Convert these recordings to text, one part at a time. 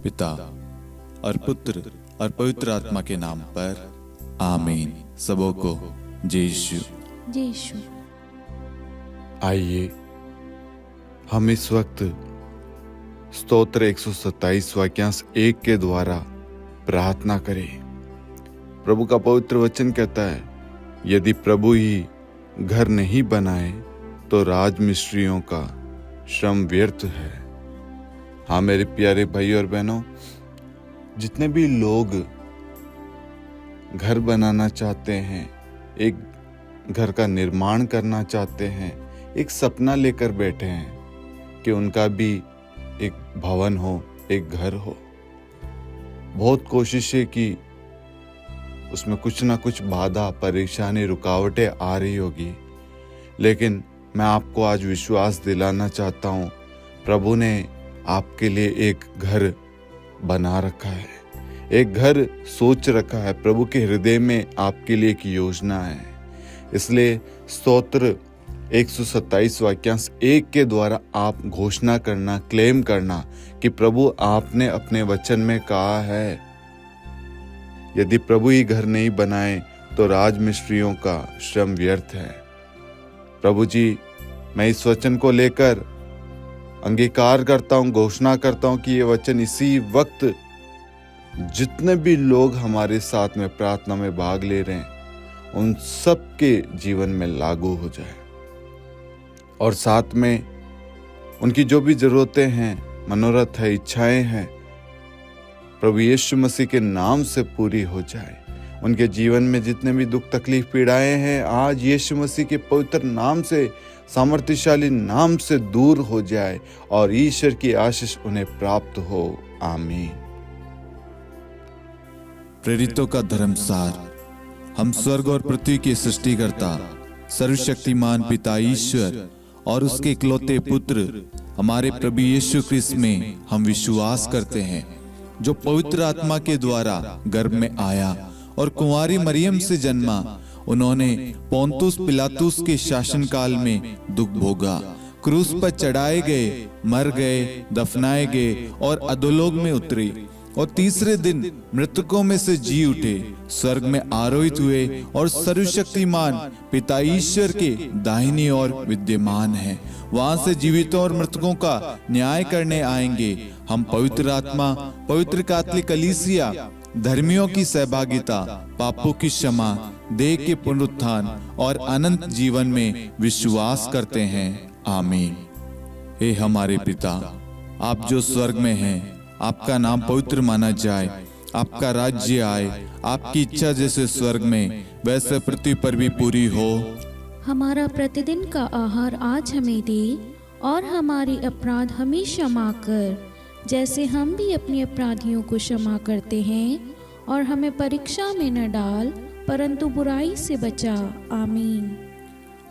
पिता और पुत्र और पवित्र आत्मा के नाम पर आमीन। सबों को जय यीशु। जय यीशु। आइए हम इस वक्त स्तोत्र 127 वाक्यांश 1 के द्वारा प्रार्थना करें। प्रभु का पवित्र वचन कहता है, यदि प्रभु ही घर नहीं बनाए तो राजमिस्त्रियों का श्रम व्यर्थ है। हाँ मेरे प्यारे भाई और बहनों, जितने भी लोग घर बनाना चाहते हैं, एक घर का निर्माण करना चाहते हैं, एक सपना लेकर बैठे हैं कि उनका भी एक भवन हो, एक घर हो। बहुत कोशिशें की, उसमें कुछ ना कुछ बाधा, परेशानी, रुकावटें आ रही होगी, लेकिन मैं आपको आज विश्वास दिलाना चाहता हूँ, प्रभु ने आपके लिए एक घर बना रखा है, एक घर सोच रखा है। प्रभु के हृदय में आपके लिए एक योजना है। इसलिए स्तोत्र 127 वाक्यांश 1 के द्वारा आप घोषणा करना, क्लेम करना कि प्रभु आपने अपने वचन में कहा है, यदि प्रभु ही घर नहीं बनाए तो राजमिस्त्रियों का श्रम व्यर्थ है। प्रभु जी, मैं इस वचन को लेकर अंगीकार करता हूँ, घोषणा करता हूँ कि ये वचन इसी वक्त जितने भी लोग हमारे साथ में प्रार्थना में भाग ले रहे हैं, उन सब के जीवन में लागू हो जाए, और साथ में उनकी जो भी जरूरतें हैं, मनोरथ है, इच्छाएं हैं, प्रभु यीशु मसीह के नाम से पूरी हो जाए। उनके जीवन में जितने भी दुख, तकलीफ, पीड़ाएं हैं, आज यीशु मसीह के पवित्र नाम से, सामर्थ्यशाली नाम से दूर हो जाए और ईश्वर की आशीष उन्हें प्राप्त हो। आमीन। प्रेरितों का धर्मसार। हम स्वर्ग और पृथ्वी के सृष्टिकर्ता, सर्वशक्तिमान पिता ईश्वर और उसके इकलौते पुत्र हमारे प्रभु यीशु क्रिस्त में हम विश्वास करते हैं, जो पवित्र आत्मा के द्वारा गर्भ में आया और कुंवारी मरियम से जन्मा। उन्होंने पोंतुस पिलातुस के शासनकाल में दुख भोगा, क्रूस पर चढ़ाए गए, मर गए, दफनाए गए और अधोलोक में उतरे, और तीसरे दिन मृतकों में से जी उठे, स्वर्ग में आरोहित हुए और सर्वशक्तिमान पिता ईश्वर के दाहिनी ओर विद्यमान हैं। वहां से जीवितों और मृतकों का न्याय करने आएंगे। हम पवित्र आत्मा, पवित्र कैथोलिक कलीसिया, धर्मियों की सहभागिता, पापों की क्षमा, देह के पुनरुत्थान और अनंत जीवन में विश्वास करते हैं। आमीन। हे हमारे पिता, आप जो स्वर्ग में हैं, आपका नाम पवित्र माना जाए, आपका राज्य आए, आपकी इच्छा जैसे स्वर्ग में वैसे पृथ्वी पर भी पूरी हो। हमारा प्रतिदिन का आहार आज हमें दे, और हमारे अपराध हमें क्षमा कर, जैसे हम भी अपने अपराधियों को क्षमा करते हैं, और हमें परीक्षा में न डाल, परंतु बुराई से बचा। आमीन।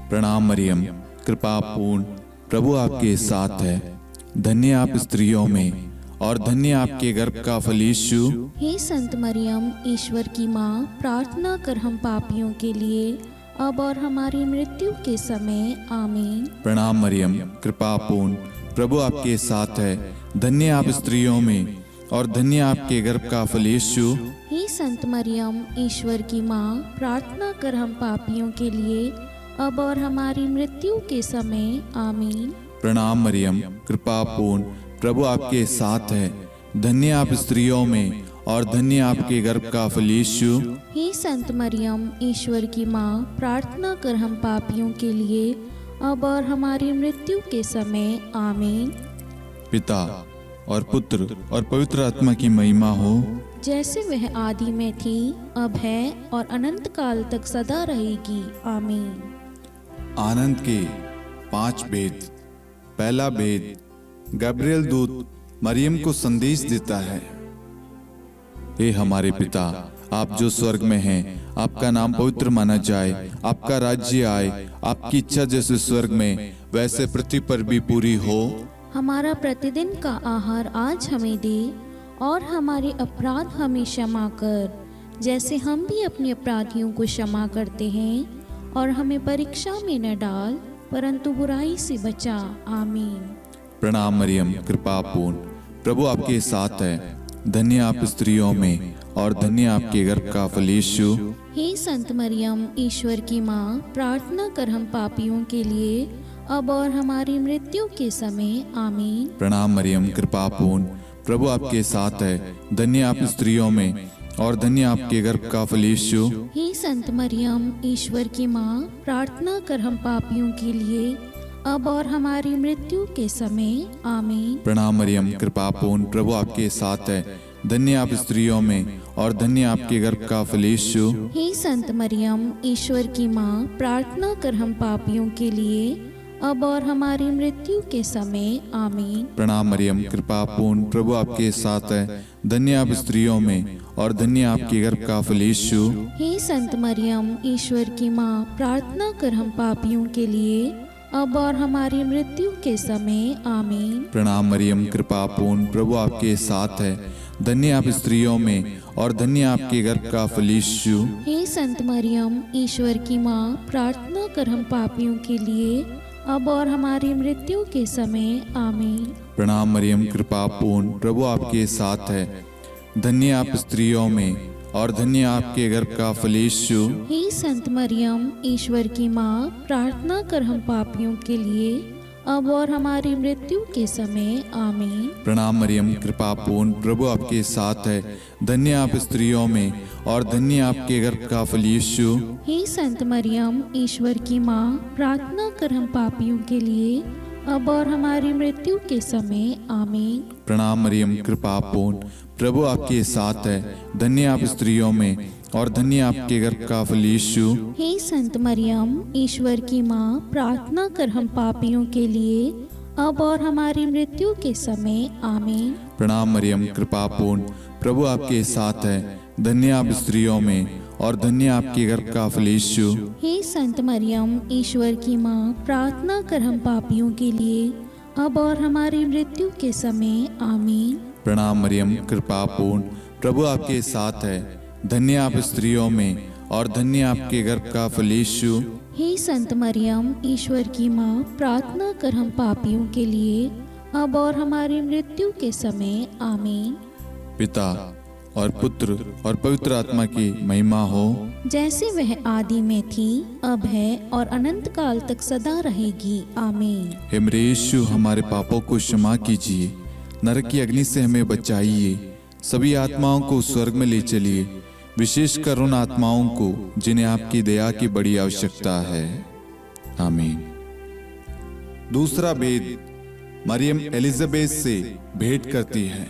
प्रणाम मरियम, कृपा पूर्ण, प्रभु आपके साथ है। धन्य आप स्त्रियों में और धन्य आपके गर्भ का फल यीशु। हे संत मरियम, ईश्वर की माँ, प्रार्थना कर हम पापियों के लिए, अब और हमारी मृत्यु के समय। आमीन। प्रणाम मरियम, कृपा पूर्ण, प्रभु आपके साथ है। धन्य आप स्त्रियों में और धन्य आपके गर्भ का फल यीशु। हे संत मरियम, ईश्वर की माँ, प्रार्थना कर हम पापियों के लिए, अब और हमारी मृत्यु के समय। आमीन। प्रणाम मरियम, कृपा पूर्ण, प्रभु आपके साथ है। धन्य आप स्त्रियों में और धन्य आपके गर्भ का फल यीशु। हे संत मरियम, ईश्वर की माँ, प्रार्थना कर हम पापियों के लिए, अब और हमारी मृत्यु के समय। आमीन। पिता और पुत्र और पवित्र आत्मा की महिमा हो, जैसे वह आदि में थी, अब है और अनंत काल तक सदा रहेगी। आमीन। आनंद के 5 भेद। पहला भेद, गब्रिएल दूत मरियम को संदेश देता है। हे हमारे पिता, आप जो स्वर्ग में हैं, आपका नाम पवित्र माना जाए, आपका राज्य आए, आपकी इच्छा जैसे स्वर्ग में वैसे पृथ्वी पर भी पूरी हो। हमारा प्रतिदिन का आहार आज हमें दे, और हमारे अपराध हमें क्षमा कर, जैसे हम भी अपने अपराधियों को क्षमा करते हैं, और हमें परीक्षा में न डाल, परंतु बुराई से बचा। आमीन। प्रणाम मरियम, कृपा पूर्ण, प्रभु आपके साथ है। धन्य आप स्त्रियों में और धन्य आपके गर्भ का फल यीशु। हे संत मरियम, ईश्वर की माँ, प्रार्थना कर हम पापियों के लिए, अब और हमारी मृत्यु के समय। आमीन। प्रणाम मरियम, कृपा पूर्ण, प्रभु आपके साथ है। धन्य आप स्त्रियों में और धन्य आपके गर्भ का फल यीशु। हे संत मरियम, ईश्वर की माँ, प्रार्थना कर हम पापियों के लिए, अब और हमारी मृत्यु के समय। आमीन। प्रणाम मरियम, कृपा पूर्ण, प्रभु आपके साथ है। धन्य आप स्त्रियों में और धन्य आपके गर्भ का फल यीशु। हे संत मरियम, ईश्वर की माँ, प्रार्थना कर हम पापियों के लिए, अब और हमारी मृत्यु के समय। आमीन। प्रणाम मरियम, कृपा पूर्ण, प्रभु आपके साथ है। धन्य आप स्त्रियों में और धन्य आपके गर्भ का फल यीशु। हे संत मरियम, ईश्वर की माँ, प्रार्थना कर हम पापियों के लिए, अब और हमारी मृत्यु के समय। आमीन। प्रणाम मरियम, कृपा पूर्ण, प्रभु आपके साथ है। धन्य आप स्त्रियों में और धन्य आपके गर्भ का फल यीशु। हे संत मरियम, ईश्वर की माँ, प्रार्थना कर हम पापियों के लिए, अब और हमारी मृत्यु के समय। आमीन। प्रणाम मरियम, कृपा पूर्ण, प्रभु आपके साथ है। धन्य आप स्त्रियों में और धन्य आपके गर्भ का फल यीशु। हे संत मरियम, ईश्वर की माँ, प्रार्थना कर हम पापियों के लिए, अब और हमारी मृत्यु के समय। आमीन। प्रणाम मरियम, कृपा पूर्ण, प्रभु आपके साथ है। धन्य आप स्त्रियों में और धन्य आपके गर्भ का फल यीशु। हे संत मरियम, ईश्वर की माँ, प्रार्थना कर हम पापियों के लिए, अब और हमारी मृत्यु के समय। आमीन। प्रणाम मरियम, कृपा पूर्ण, प्रभु आपके साथ है। धन्य आप स्त्रियों में और धन्य आपके गर्भ का फल यीशु। हे संत मरियम, ईश्वर की माँ, प्रार्थना कर हम पापियों के लिए, अब और हमारी मृत्यु के समय। आमीन। प्रणाम मरियम, कृपा पूर्ण, प्रभु आपके साथ है। धन्य आप स्त्रियों में और धन्य आपके गर्भ का फल यीशु। हे संत मरियम, ईश्वर की माँ, प्रार्थना कर हम पापियों के लिए, अब और हमारी मृत्यु के समय। आमीन। प्रणाम मरियम, कृपा पूर्ण, प्रभु आपके साथ है। धन्य आप स्त्रियों में और धन्य आपके गर्भ का फल यीशु। हे संत मरियम, ईश्वर की माँ, प्रार्थना कर हम पापियों के लिए, अब और हमारी मृत्यु के समय। आमीन। पिता और पुत्र और पवित्र आत्मा की महिमा हो, जैसे वह आदि में थी, अब है और अनंत काल तक सदा रहेगी। आमीन। हे मेरे यीशु, हमारे पापों को क्षमा कीजिए, नरक की अग्नि से हमें बचाइए, सभी आत्माओं को स्वर्ग में ले चलिए, विशेषकर उन आत्माओं को जिन्हें आपकी दया की बड़ी आवश्यकता है। आमीन। दूसरा भेद, मरियम एलिजाबेथ से भेंट करती है।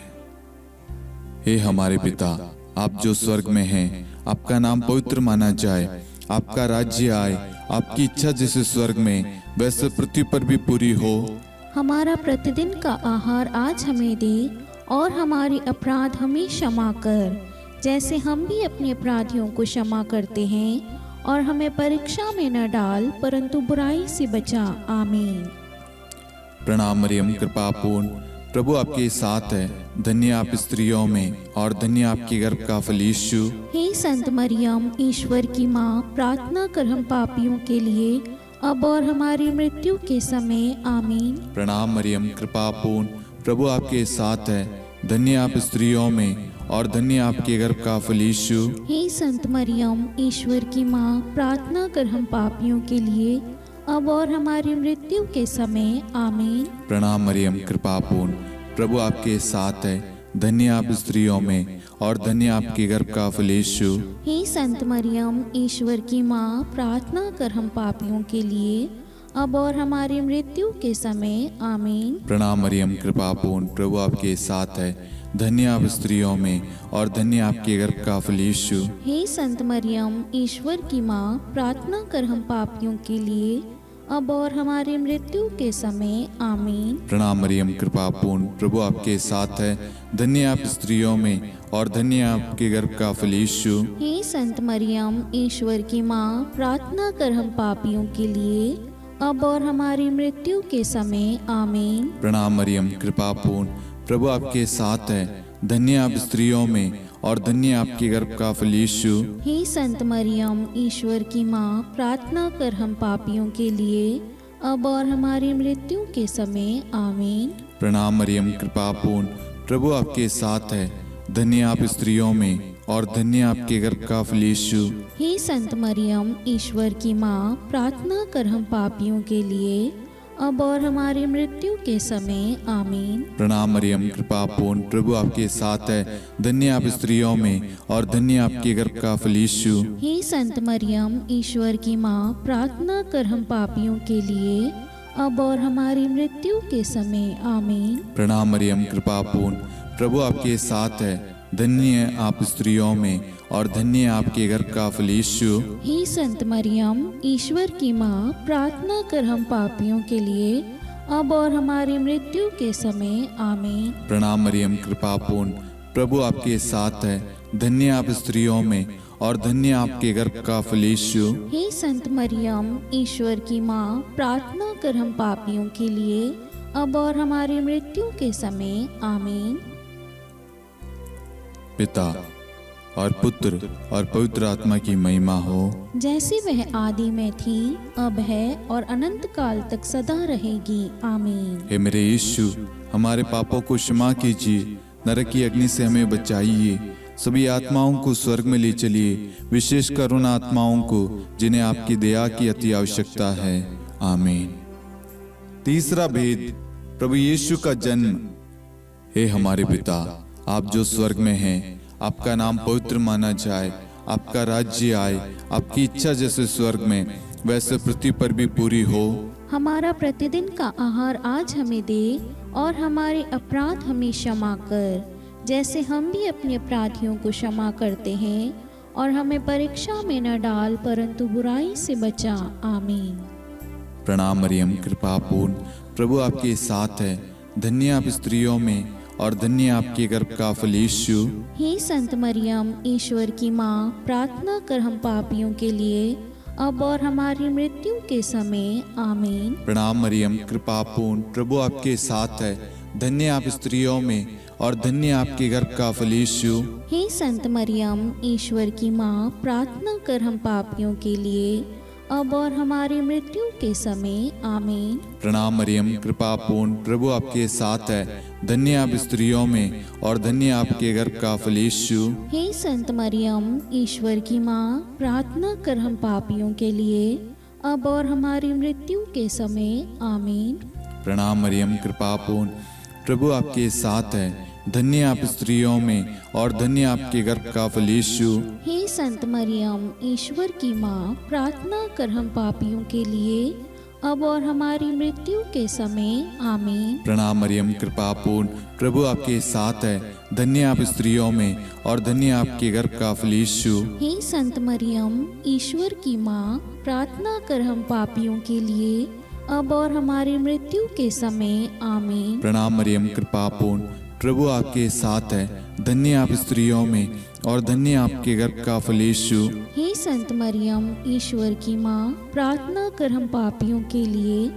हे हमारे पिता, आप जो स्वर्ग में हैं, आपका नाम पवित्र माना जाए, आपका राज्य आए, आपकी इच्छा जैसे स्वर्ग में वैसे पृथ्वी पर भी पूरी हो। हमारा प्रतिदिन का आहार आज हमें दे, और हमारे अपराध हमें क्षमा कर, जैसे हम भी अपने अपराधियों को क्षमा करते हैं, और हमें परीक्षा में न डाल, परंतु बुराई से बचा। आमीन। प्रणाम मरियम, कृपा पूर्ण, प्रभु आपके साथ है। धन्य आप स्त्रियों में और धन्य आपके गर्भ का फल यीशु। हे संत मरियम, ईश्वर की माँ, प्रार्थना कर हम पापियों के लिए, अब और हमारी मृत्यु के समय। आमीन। प्रणाम मरियम, कृपा पूर्ण, प्रभु आपके साथ है। धन्य आप स्त्रियों में और धन्य आपके गर्भ का फल यीशु। हे संत मरियम, ईश्वर की माँ, प्रार्थना कर हम पापियों के लिए, अब और हमारी मृत्यु के समय। आमीन। प्रणाम मरियम, कृपा पूर्ण, प्रभु आपके साथ है। धन्य आप स्त्रियों में और धन्य आपके गर्भ का फल यीशु। हे संत मरियम, ईश्वर की माँ, प्रार्थना कर हम पापियों के लिए, अब और हमारी मृत्यु के समय। आमीन। प्रणाम मरियम, कृपा पूर्ण, प्रभु आपके साथ है। धन्य आप स्त्रियों में और धन्य आपके गर्भ का फल यीशु। हे संत मरियम, ईश्वर की माँ, प्रार्थना कर हम पापियों के लिए, अब और हमारी मृत्यु के समय। आमीन। प्रणाम मरियम, कृपा पूर्ण, प्रभु आपके साथ है। धन्य आप स्त्रियों में और धन्य आपके गर्भ का फल यीशु। हे संत मरियम, ईश्वर की माँ, प्रार्थना कर हम पापियों के लिए, अब और हमारी मृत्यु के समय। आमीन। प्रणाम मरियम, कृपा पूर्ण, प्रभु आपके साथ है। धन्य आप स्त्रियों में और धन्य आपके गर्भ का फल यीशु। हे संत मरियम, ईश्वर की माँ, प्रार्थना कर हम पापियों के लिए, अब और हमारी मृत्यु के समय। आमीन। प्रणाम मरियम, कृपा पूर्ण, प्रभु आपके साथ है। धन्य आप स्त्रियों में और धन्य आपके गर्भ का फल यीशु। हे संत मरियम, ईश्वर की माँ, प्रार्थना कर हम पापियों के लिए, अब और हमारी मृत्यु के समय। आमीन। प्रणाम मरियम, कृपा पूर्ण, प्रभु आपके साथ है। धन्य आप स्त्रियों में और धन्य आपके गर्भ का फल यीशु। हे संत मरियम, ईश्वर की माँ, प्रार्थना कर हम पापियों के लिए, अब और हमारी मृत्यु के समय। आमीन। प्रणाम मरियम, कृपा पूर्ण, प्रभु आपके साथ है। धन्य आप स्त्रियों में और धन्य आपके गर्भ का फल यीशु। हे संत मरियम, ईश्वर की माँ, प्रार्थना कर हम पापियों के लिए, अब और हमारी मृत्यु के समय। आमीन। प्रणाम मरियम, कृपा पूर्ण, प्रभु आपके साथ है। धन्य आप स्त्रियों में और धन्य आपके गर्भ का फल यीशु। हे संत मरियम, ईश्वर की माँ, प्रार्थना कर हम पापियों के लिए, अब और हमारी मृत्यु के समय। आमीन। पिता और पुत्र और पवित्र आत्मा की महिमा हो, जैसे वह आदि में थी, अब है और अनंत काल तक सदा रहेगी। आमीन। हे मेरे यीशु, हमारे पापों को क्षमा कीजिए, नरक की अग्नि से हमें बचाइए, सभी आत्माओं को स्वर्ग में ले चलिए, विशेषकर उन आत्माओं को जिन्हें आपकी दया की अति आवश्यकता है। आमीन। तीसरा भेद, प्रभु यीशु का जन्म। हे हमारे पिता, आप जो स्वर्ग में हैं, आपका नाम पवित्र माना जाए, आपका राज्य आए, आपकी इच्छा जैसे स्वर्ग में वैसे पृथ्वी पर भी पूरी हो। हमारा प्रतिदिन का आहार आज हमें दे, और हमारे अपराध हमें क्षमा कर, जैसे हम भी अपने अपराधियों को क्षमा करते हैं, और हमें परीक्षा में न डाल, परंतु बुराई से बचा। आमीन। प्रणाम मरियम, कृपा पूर्ण, प्रभु आपके साथ है। धन्य आप स्त्रियों में और धन्य आपके गर्भ का फल यीशु। हे संत मरियम, ईश्वर की माँ, प्रार्थना कर हम पापियों के लिए, अब और हमारी मृत्यु के समय। आमीन। प्रणाम मरियम, कृपा पूर्ण, प्रभु आपके साथ है। धन्य आप स्त्रियों में और धन्य आपके गर्भ का फल यीशु। हे संत मरियम, ईश्वर की माँ, प्रार्थना कर हम पापियों के लिए, अब और हमारी मृत्यु के समय। आमीन। प्रणाम मरियम, कृपा पूर्ण, प्रभु आपके साथ है। धन्य आप स्त्रियों में और धन्य आपके गर्भ का फल यीशु। हे संत मरियम, ईश्वर की माँ, प्रार्थना कर हम पापियों के लिए, अब और हमारी मृत्यु के समय। आमीन। प्रणाम मरियम, कृपा पूर्ण, प्रभु आपके साथ है। धन्य आप स्त्रियों में और धन्य आपके गर्भ का फल यीशु। हे संत मरियम, ईश्वर की माँ, प्रार्थना कर हम पापियों के लिए, अब और हमारी मृत्यु के समय। आमीन। प्रणाम मरियम, कृपा पूर्ण, प्रभु आपके साथ है। धन्य आप स्त्रियों में और धन्य आपके गर्भ का फल यीशु। हे संत मरियम, ईश्वर की माँ, प्रार्थना कर हम पापियों के लिए, अब और हमारी मृत्यु के समय। आमीन। प्रणाम मरियम, कृपा पूर्ण, प्रभु आपके साथ है। धन्य आप स्त्रियों में और धन्य आपके गर्भ का फल यीशु। हे संत मरियम, ईश्वर की माँ, प्रार्थना कर हम पापियों के लिए,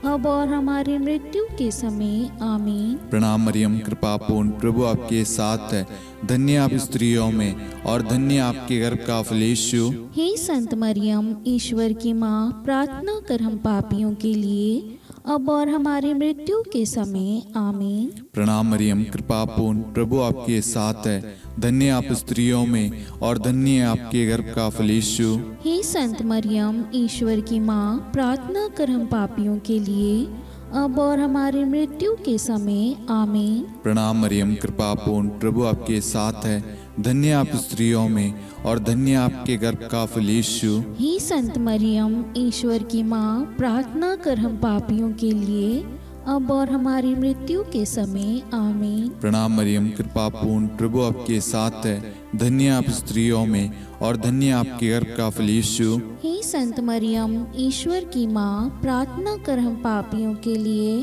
अब और हमारी मृत्यु के समय। आमीन। प्रणाम मरियम, कृपा पूर्ण, प्रभु आपके साथ है। धन्य आप स्त्रियों में और धन्य आपके गर्भ का फल यीशु। हे संत मरियम, ईश्वर की माँ, प्रार्थना कर हम पापियों के लिए, अब और हमारी मृत्यु के समय। आमीन। प्रणाम मरियम, कृपा पूर्ण, प्रभु आपके साथ है। धन्य आप स्त्रियों में और धन्य आपके गर्भ का फल यीशु। हे संत मरियम, ईश्वर की माँ, प्रार्थना कर हम पापियों के लिए, अब और हमारी मृत्यु के समय। आमीन। प्रणाम मरियम, कृपा पूर्ण, प्रभु आपके साथ है। धन्य आप स्त्रियों में और धन्य आपके गर्भ का फल यीशु। हे संत मरियम, ईश्वर की माँ, प्रार्थना कर हम पापियों के लिए, अब और हमारी मृत्यु के समय। आमीन। प्रणाम मरियम, कृपा पूर्ण, प्रभु आपके साथ है। धन्य आप स्त्रियों में और धन्य आपके गर्भ का फल यीशु। हे संत मरियम, ईश्वर की माँ, प्रार्थना कर हम पापियों के लिए,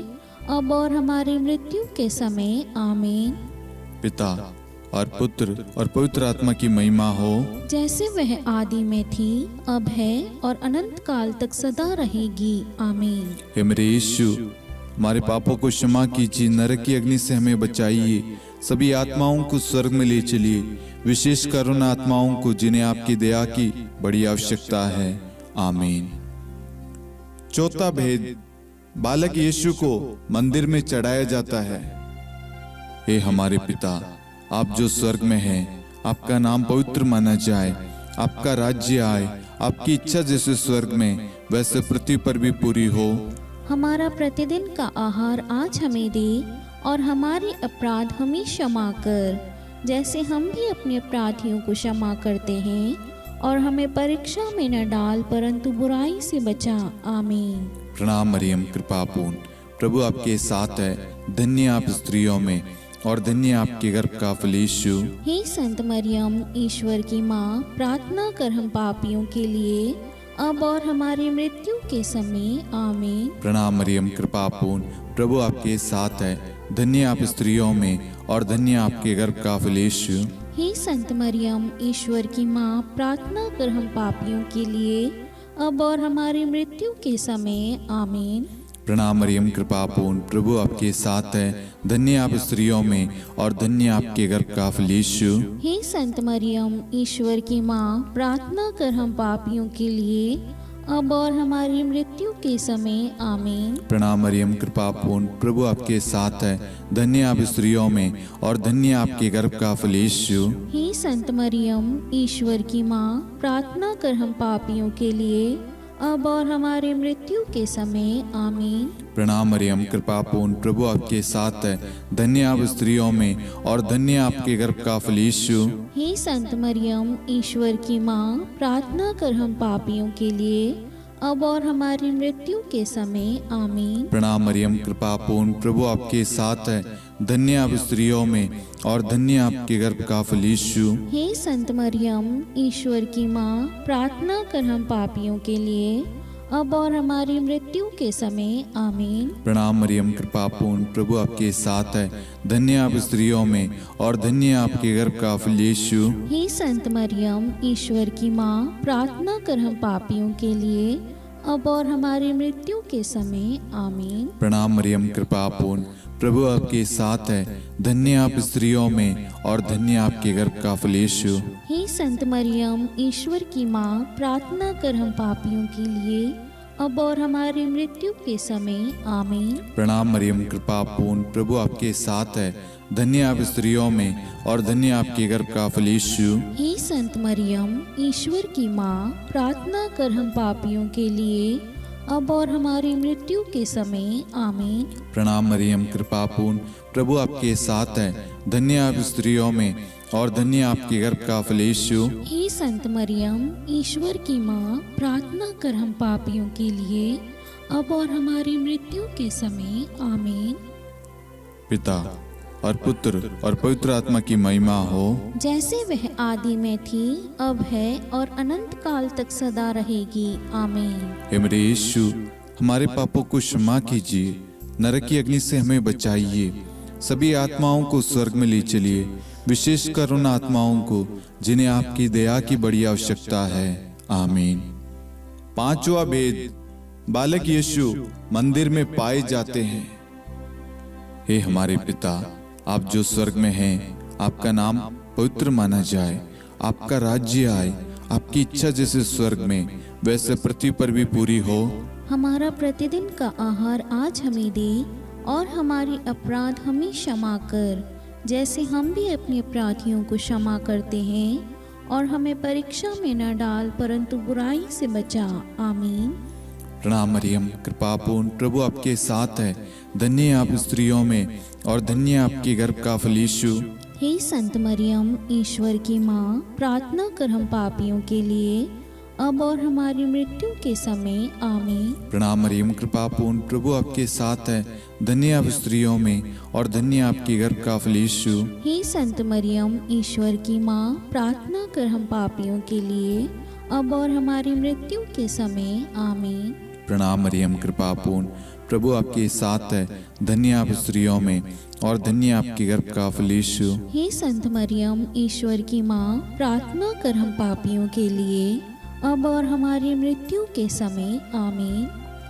अब और हमारी मृत्यु के समय। आमीन। पिता और पुत्र और पवित्र आत्मा की महिमा हो, जैसे वह आदि में थी, अब है और अनंत काल तक सदा रहेगी। आमीन। हे मेरे यीशु, हमारे पापों को क्षमा कीजिए, नरक की अग्नि से हमें बचाइए, सभी आत्माओं को स्वर्ग में ले चलिए, विशेषकर उन आत्माओं को जिन्हें आपकी दया की बड़ी आवश्यकता है। आमीन। चौथा भेद, बालक यीशु को मंदिर में चढ़ाया जाता है। हे हमारे पिता, आप जो स्वर्ग में हैं, आपका नाम पवित्र माना जाए, आपका राज्य आए, आपकी इच्छा जैसे स्वर्ग में वैसे पृथ्वी पर भी पूरी हो। हमारा प्रतिदिन का आहार आज हमें दे, और हमारे अपराध हमें क्षमा कर, जैसे हम भी अपने अपराधियों को क्षमा करते हैं, और हमें परीक्षा में न डाल परंतु बुराई से बचा। आमीन। प्रणाम मरियम, कृपा पूर्ण, प्रभु आपके साथ है, धन्य आप स्त्रियों में और धन्य आपके गर्भ का फल यीशु। हे संत मरियम, ईश्वर की माँ, प्रार्थना कर हम पापियों के लिए, अब और हमारी मृत्यु के समय। आमीन। प्रणाम मरियम, कृपा पूर्ण, प्रभु आपके साथ है, धन्य आप स्त्रियों में और धन्य आपके गर्भ का फल यीशु। हे संत मरियम, ईश्वर की माँ, प्रार्थना कर हम पापियों के लिए, अब और हमारी मृत्यु के समय। आमीन। प्रणाम मरियम, कृपा पूर्ण, प्रभु आपके साथ है, धन्य आप स्त्रियों में और धन्य आपके गर्भ का फल यीशु। हे संत मरियम, ईश्वर की माँ, प्रार्थना कर हम पापियों के लिए, अब और हमारी मृत्यु के समय। आमीन। प्रणाम मरियम, कृपा पूर्ण, प्रभु आपके साथ है, धन्य आप स्त्रियों में और धन्य आपके गर्भ का फल यीशु। हे संत मरियम, ईश्वर की माँ, प्रार्थना कर हम पापियों के लिए, अब और हमारी मृत्यु के समय। आमीन। प्रणाम मरियम, कृपा पूर्ण, प्रभु आपके साथ है, धन्य आप स्त्रियों में और धन्य आपके गर्भ का फल यीशु। हे संत मरियम, ईश्वर की माँ, प्रार्थना कर हम पापियों के लिए, अब और हमारी मृत्यु के समय। आमीन। प्रणाम मरियम, कृपा पूर्ण, प्रभु आपके साथ है, धन्य आप स्त्रियों में और धन्य आपके गर्भ का फल यीशु। हे संत मरियम, ईश्वर की माँ, प्रार्थना कर हम पापियों के लिए, अब और हमारी मृत्यु के समय। आमीन। प्रणाम मरियम, कृपा पूर्ण, प्रभु आपके साथ है, धन्य आप स्त्रियों में और धन्य आपके गर्भ का फल यीशु। हे संत मरियम, ईश्वर की माँ, प्रार्थना कर हम पापियों के लिए, अब और हमारी मृत्यु के समय। आमीन। प्रणाम मरियम, कृपा पूर्ण, प्रभु आपके साथ है, धन्य आप स्त्रियों में और धन्य आपके गर्भ का फल यीशु। हे संत मरियम, ईश्वर की माँ, प्रार्थना कर हम पापियों के लिए, अब और हमारी मृत्यु के समय। आमीन। प्रणाम मरियम, कृपा पूर्ण, प्रभु आपके साथ है, धन्य आप स्त्रियों में और धन्य आपके गर्भ का फल यीशु। हे संत मरियम, ईश्वर की माँ, प्रार्थना कर हम पापियों के लिए, अब और हमारी मृत्यु के समय। आमीन। प्रणाम मरियम, कृपा पूर्ण, प्रभु आपके साथ है, धन्य आप स्त्रियों में और धन्य आपके गर्भ का फल यीशु। हे संत मरियम, ईश्वर की माँ, प्रार्थना कर हम पापियों के लिए, अब और हमारी मृत्यु के समय। आमीन। पिता और पुत्र और पवित्र आत्मा की महिमा हो, जैसे वह आदि में थी, अब है और अनंत काल तक सदा रहेगी। आमीन। हे मेरे यीशु, हमारे पापों को क्षमा कीजिए, नरक की अग्नि से हमें बचाइए, सभी आत्माओं को स्वर्ग में ले चलिए, विशेषकर उन आत्माओं को जिन्हें आपकी दया की बड़ी आवश्यकता है। आमीन। पांचवा भेद, बालक यीशु मंदिर में पाए जाते हैं। हे हमारे पिता, आप जो स्वर्ग में हैं, आपका नाम पवित्र माना जाए, आपका राज्य आए, आपकी इच्छा जैसे स्वर्ग में वैसे पृथ्वी पर भी पूरी हो। हमारा प्रतिदिन का आहार आज हमें दे, और हमारे अपराध हमें क्षमा कर, जैसे हम भी अपने अपराधियों को क्षमा करते हैं, और हमें परीक्षा में न डाल परंतु बुराई से बचा। आमीन। प्रणाम मरियम, कृपा पूर्ण, प्रभु आपके साथ है, धन्य आप स्त्रियों में और धन्य आपके गर्भ का फल यीशु। हे संत मरियम, ईश्वर की माँ, प्रार्थना कर हम पापियों के लिए, अब और हमारी मृत्यु के समय। आमीन। प्रणाम मरियम, कृपा पूर्ण, प्रभु आपके साथ है, धन्य आप स्त्रियों में और धन्य आपके गर्भ का फल यीशु। हे संत मरियम, ईश्वर की माँ, प्रार्थना कर हम पापियों के लिए, अब और हमारी मृत्यु के समय। आमीन। प्रणाम मरियम, कृपा पूर्ण, प्रभु आपके साथ है, धन्य आप स्त्रियों में और धन्य आपके गर्भ का फल यीशु। हे संत मरियम, ईश्वर की माँ, प्रार्थना कर हम पापियों के लिए, अब और हमारी मृत्यु के समय। आमीन।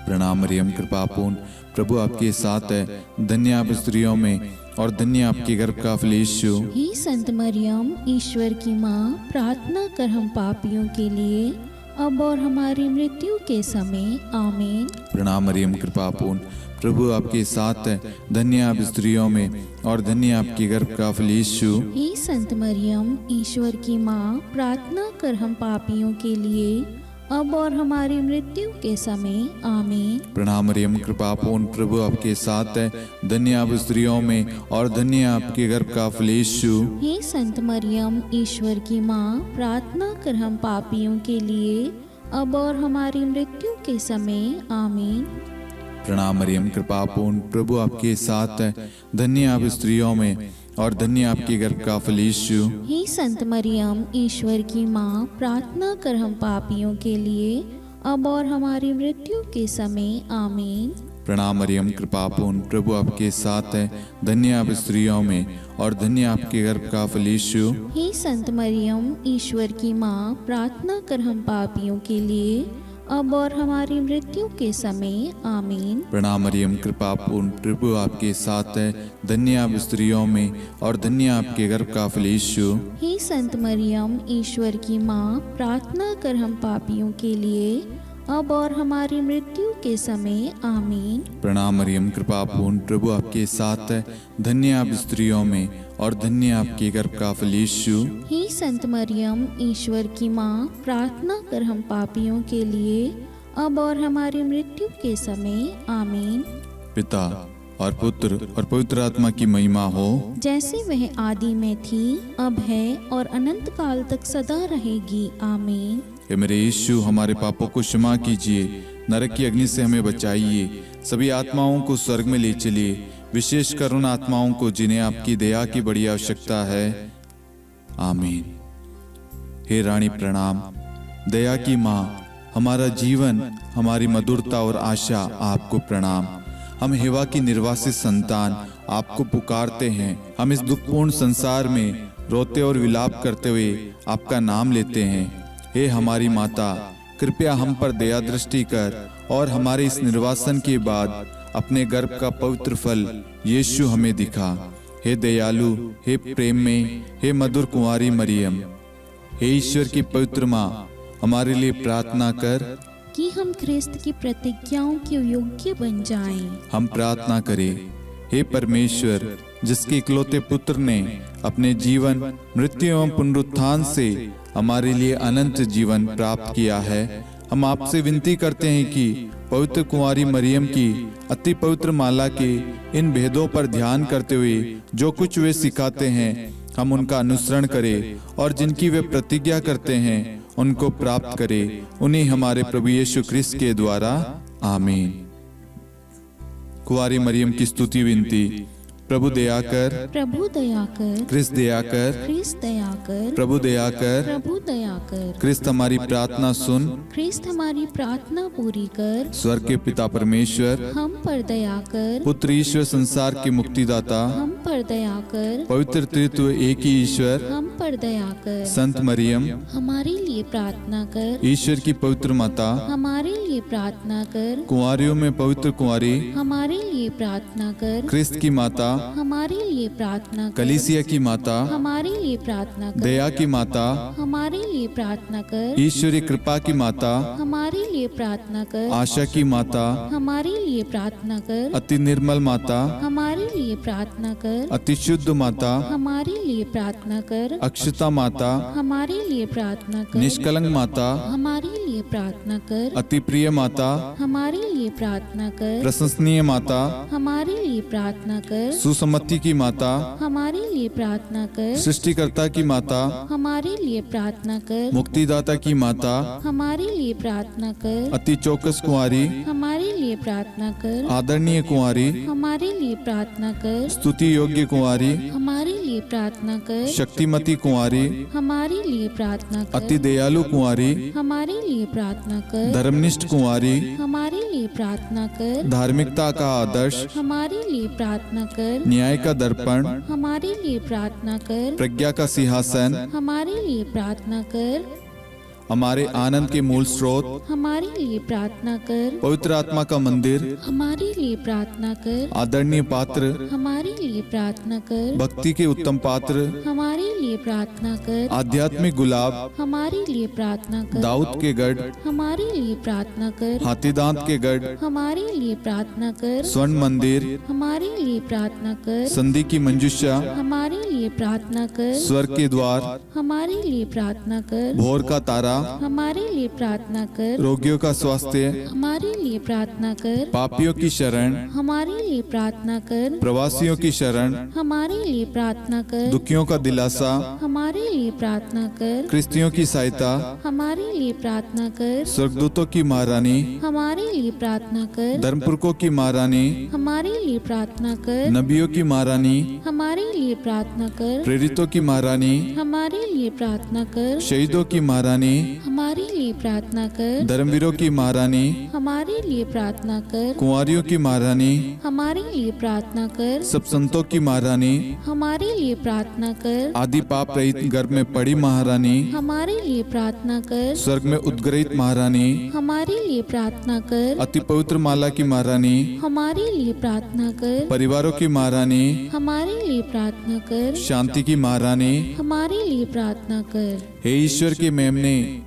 प्रणाम मरियम, कृपा पूर्ण, प्रभु आपके साथ है, धन्य आप स्त्रियों में और धन्य आपके गर्भ का फल यीशु। हे संत मरियम, ईश्वर की माँ, प्रार्थना कर हम पापियों के लिए, अब और हमारी मृत्यु के समय आमीन। प्रणाम मरियम, कृपा पूर्ण, प्रभु आपके साथ है। धन्य आप स्त्रियों में और धन्य आपके गर्भ का फल यीशु। हे संत मरियम, ईश्वर की माँ, प्रार्थना कर हम पापियों के लिए, अब और हमारी मृत्यु के समय आमीन। प्रणाम मरियम, कृपा पूर्ण, प्रभु आपके साथ है। धन्य आप स्त्रियों में और धन्य आपके गर्भ का फल यीशु। हे संत मरियम, ईश्वर की माँ, प्रार्थना कर हम पापियों के लिए, अब और हमारी मृत्यु के समय आमीन। प्रणाम मरियम, कृपा पूर्ण, प्रभु आपके साथ है। धन्य आप स्त्रियों में और धन्य आपके गर्भ का फल यीशु। हे संत मरियम, ईश्वर की माँ, प्रार्थना कर हम पापियों के लिए, अब और हमारी मृत्यु के समय आमीन। प्रणाम मरियम, कृपा पूर्ण, प्रभु आपके साथ है। धन्य आप स्त्रियों में और धन्य आपके गर्भ का फल यीशु। हे संत मरियम, ईश्वर की माँ, प्रार्थना कर हम पापियों के लिए, अब और हमारी मृत्यु के समय आमीन। प्रणाम मरियम, कृपा पूर्ण, प्रभु आपके साथ है। धन्य आप स्त्रियों में और धन्य आपके गर्भ का फल यीशु। हे संत मरियम, ईश्वर की माँ, प्रार्थना कर हम पापियों के लिए, अब और हमारी मृत्यु के समय आमीन। प्रणाम मरियम, कृपा पूर्ण, प्रभु आपके साथ है। धन्य आप स्त्रियों में और धन्य आपके गर्भ का फल यीशु। हे संत मरियम, ईश्वर की माँ, प्रार्थना कर हम पापियों के लिए, अब और हमारी मृत्यु के समय आमीन। पिता और पुत्र और पवित्र आत्मा की महिमा हो, जैसे वह आदि में थी, अब है और अनंत काल तक सदा रहेगी आमीन। हे मेरे यीशु, हमारे पापों को क्षमा कीजिए, नरक की अग्नि से हमें बचाइए, सभी आत्माओं को स्वर्ग में ले चलिए, विशेषकर उन आत्माओं को जिन्हें आपकी दया की बड़ी आवश्यकता है। आमीन। हे रानी प्रणाम, दया की माँ, हमारा जीवन, हमारी मधुरता और आशा आपको प्रणाम। हम हेवा की निर्वासित संतान आपको पुकारते हैं। हम इस दुखपूर्ण संसार में रोते और विलाप करते हुए आपका नाम लेते हैं। हे हमारी माता, कृपया हम पर दया दृष्टि कर और हमारे इस निर्वासन के बाद अपने गर्भ का पवित्र फल यीशु हमें दिखा। हे दयालु, हे प्रेम में, हे मधुर कुंवारी मरियम, हे ईश्वर की पवित्र माँ, हमारे लिए प्रार्थना कर कि हम ख्रिस्त की प्रतिज्ञाओं के योग्य बन जाएं। हम प्रार्थना करें। हे परमेश्वर, जिसके इकलौते पुत्र ने अपने जीवन, मृत्यु एवं पुनरुत्थान से हमारे लिए अनंत जीवन प्राप्त किया है, हम आपसे विनती करते हैं कि पवित्र कुंवारी मरियम की अति पवित्र माला के इन भेदों पर ध्यान करते हुए जो कुछ वे सिखाते हैं, हम उनका अनुसरण करें और जिनकी वे प्रतिज्ञा करते हैं उनको प्राप्त करें। उन्हीं हमारे प्रभु यीशु ख्रिस्त के द्वारा आमीन। कुंवारी मरियम की स्तुति विनती। प्रभु दया कर, प्रभु दया कर, ख्रिस्त दया कर, ख्रिस्त दया कर, प्रभु दया कर, प्रभु दया कर, ख्रिस्त हमारी प्रार्थना सुन। ख्रिस्त हमारी प्रार्थना पूरी कर, स्वर्ग के पिता परमेश्वर, हम पर दया कर, पुत्र ईश्वर संसार के मुक्तिदाता, हम पर दया कर, पवित्र त्रित्व एक ही ईश्वर, हम पर दया कर, संत मरियम, हमारे लिए प्रार्थना कर, ईश्वर की पवित्र माता, हमारे लिए प्रार्थना कर, कुंवारियों में पवित्र कुंवारी, हमारे लिए प्रार्थना कर, ख्रिस्त की माता, हमारे लिए प्रार्थना कर, कलीसिया की माता, हमारे लिए प्रार्थना कर, दया की माता, हमारे लिए प्रार्थना कर, ईश्वरी कृपा की माता, हमारे लिए प्रार्थना कर, आशा की माता, हमारे लिए प्रार्थना कर, अति निर्मल माता, हमारे लिए प्रार्थना कर, अति शुद्ध माता, हमारे लिए प्रार्थना कर, अक्षता माता, हमारे लिए प्रार्थना कर, निष्कलंक माता, हमारे लिए प्रार्थना कर, अति प्रिय माता, हमारे लिए प्रार्थना कर, प्रशंसनीय माता, हमारे लिए प्रार्थना कर, सुसम्मति की माता, हमारे लिए प्रार्थना कर, सृष्टिकर्ता की माता, हमारे लिए प्रार्थना कर, मुक्तिदाता की माता, हमारे लिए प्रार्थना कर, अति चौकस कुंवारी, हमारे लिए प्रार्थना कर, आदरणीय कुंवारी, हमारे लिए प्रार्थना कर, स्तुति योग्य कुंवारी, हमारे लिए प्रार्थना कर, शक्तिमती कुंवारी, हमारे लिए प्रार्थना कर, अति दयालु कुंवारी, हमारे लिए प्रार्थना कर, धर्मनिष्ठ कुंवारी, हमारे लिए प्रार्थना कर, धार्मिकता का आदर्श, हमारे लिए प्रार्थना कर, न्याय का दर्पण, हमारे लिए प्रार्थना कर, प्रज्ञा का सिंहासन, हमारे लिए प्रार्थना कर, हमारे आनंद के मूल स्रोत, हमारे लिए प्रार्थना कर। पवित्र आत्मा का मंदिर, हमारे लिए प्रार्थना कर। आदरणीय पात्र, हमारे लिए प्रार्थना कर। भक्ति के उत्तम पात्र, हमारे लिए प्रार्थना कर। आध्यात्मिक गुलाब, हमारे लिए प्रार्थना कर। दाऊद के गढ़, हमारे लिए प्रार्थना कर। हाथीदांत के गढ़, हमारे लिए प्रार्थना कर। स्वर्ण मंदिर, हमारे लिए प्रार्थना कर। संधि की मंजुषा, हमारे लिए प्रार्थना कर। स्वर्ग के द्वार, हमारे लिए प्रार्थना कर। भोर का तारा, हमारे लिए प्रार्थना कर। रोगियों का स्वास्थ्य, हमारे लिए प्रार्थना कर। पापियों की शरण, हमारे लिए प्रार्थना कर। प्रवासियों की शरण, हमारे लिए प्रार्थना कर। दुखियों का दिलासा, हमारे लिए प्रार्थना कर। क्रिस्तियों की सहायता, हमारे लिए प्रार्थना कर। स्वर्गदूतों की महारानी, हमारे लिए प्रार्थना कर। धर्मपुरखों की महारानी, हमारे लिए प्रार्थना कर। नबियों की महारानी, हमारे लिए प्रार्थना कर। प्रेरितों की महारानी, हमारे लिए प्रार्थना कर। शहीदों की महारानी, हमारे लिए प्रार्थना कर। धर्मवीरों की महारानी, हमारे लिए प्रार्थना कर। कुंवारियों की महारानी, हमारे लिए प्रार्थना कर। सब संतों की महारानी, हमारे लिए प्रार्थना कर। आदि पाप रहित गर्भ में पड़ी महारानी, हमारे लिए प्रार्थना कर। स्वर्ग में उद्गृहित महारानी, हमारे लिए प्रार्थना कर। अति पवित्र माला की महारानी, हमारे लिए प्रार्थना कर। परिवारों की महारानी, हमारे लिए प्रार्थना कर। शांति की महारानी, हमारे लिए प्रार्थना कर। हे ईश्वर के मेमने,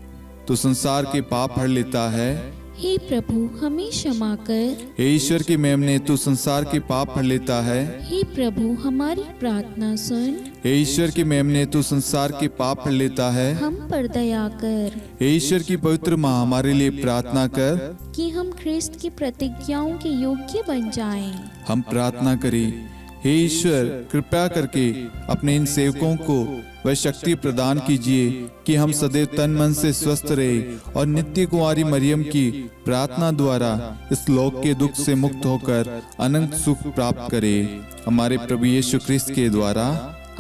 तू संसार के पाप हर लेता है। हे प्रभु हमें क्षमा कर। हे ईश्वर के मेमने, तू संसार के पाप हर लेता है। हे प्रभु हमारी प्रार्थना सुन। हे ईश्वर के मेमने, तू संसार के पाप हर लेता है। हम पर दया कर हे ईश्वर की पवित्र माँ, हमारे लिए प्रार्थना कर। कि हम ख्रिस्त की प्रतिज्ञाओं के योग्य बन जाएं। हम प्रार्थना करें, हे ईश्वर कृपया करके अपने इन सेवकों को वह शक्ति प्रदान कीजिए कि हम सदैव तन मन से स्वस्थ रहे और नित्य कुंवारी मरियम की प्रार्थना द्वारा इस लोक के दुख से मुक्त होकर अनंत सुख प्राप्त करें। हमारे प्रभु यीशु ख्रिस्त के द्वारा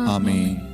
आमीन।